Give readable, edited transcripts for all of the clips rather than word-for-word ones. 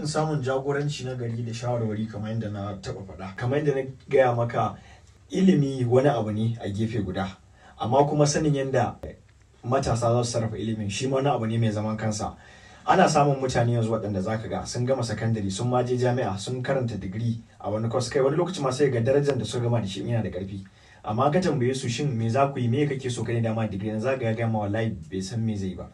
batun samun jagoranci na gari da shawarwari kamar yadda na taba faɗa, kamar yadda na gaya maka, ilimi wani abu ne a gefe guda, amma kuma sanin yadda matasa za su sarrafa ilimin shi ma wani abu ne mai zaman kansa. Ana samun mutane yanzu waɗanda zaka ga sun gama sakandare, sun ma je jami'a, sun karanta digiri a wani kwas, kai wani lokaci ma sai ga darajar da sun gama da shi yana da ƙarfi, amma ka tambaye su shin me za ku yi, me kake so kai da ma digiri, za ga ya gama wallahi bai san me zai ba.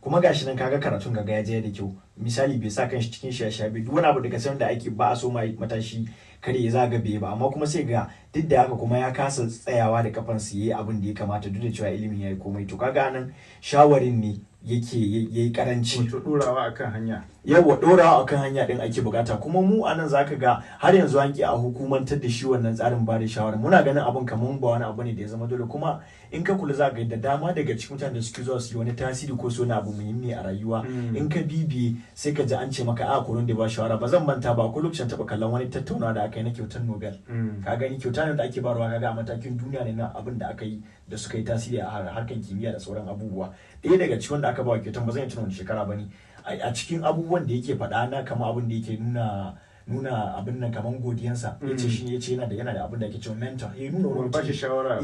Kuma gashi nan kaga karatun ga ya je da kyau, misali bai sa kanshi cikin shaye-shaye, duk wani abu da ka san da ake ba a so matashi kare ya zaga bai ba, amma kuma sai ga duk da haka kuma ya kasa tsayawa da kafan su yayi abin da ya kamata duk da cewa ilimin yayi komai. To kaga nan shawarin ne yake yayi karanci, to dorawa akan hanya, yawa dorawa akan hanya din ake bukata. Kuma mu anan zaka ga har yanzu an ki a hukumantar da shi wannan tsarin ba da shawara, muna ganin abun kaman ba wani abu ne da ya zama dole. Kuma in ka kula zaka ga da dama daga cikin mutanen da suke zuwa su yi wani tasiri ko su wani abu muhimmi a rayuwa, in ka bibiye sai ka ji an ce maka a kurun da ba shawara. Ba zan manta ba ko lokacin taba kallon wani tattaunawa da aka yi na kyautar Nobel, ka gani kyauta ne da ake barwa, kaga a matakin duniya ne na abin da aka yi da suka yi tasiri a harkar kimiyya da sauran abubuwa. Ɗaya daga cikin wanda aka ba kyautan, ba zan yi tuna wani shekara ba ne, a cikin abubuwan da yake faɗa na kama abin da yake nuna abin nan kaman godiyansa, yace shi yace yana da abin da ake cewa mentor, nuna wani ba shi shawara,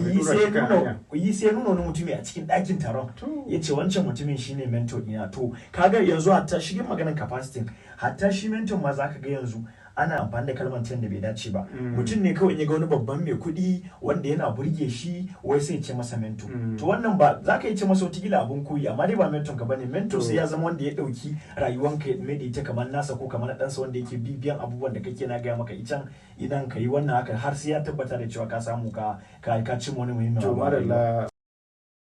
sai nuna wani mutumi a cikin ɗakin taron, yace wancan mutumin shine mentor ɗina. To kaga yanzu hatta shigin maganar capacity, hatta shi mentor ma zaka ga yanzu ana amfani da kalmar da bai dace ba. Mutum ne kawai in ya ga wani babban mai kuɗi wanda yana burge shi, wai sai ce masa mentor. To wannan ba za ka yi ce masa wata abun koyi, amma dai ba mentor ka bane. Mentor sai ya zama wanda ya ɗauki rayuwanka ya mai da ita kamar nasa ko kamar ɗansa, wanda yake bibiyan abubuwan da kake na gaya maka idan ka yi wannan haka har sai ya tabbata da cewa ka samu ka cimma wani muhimmin abu.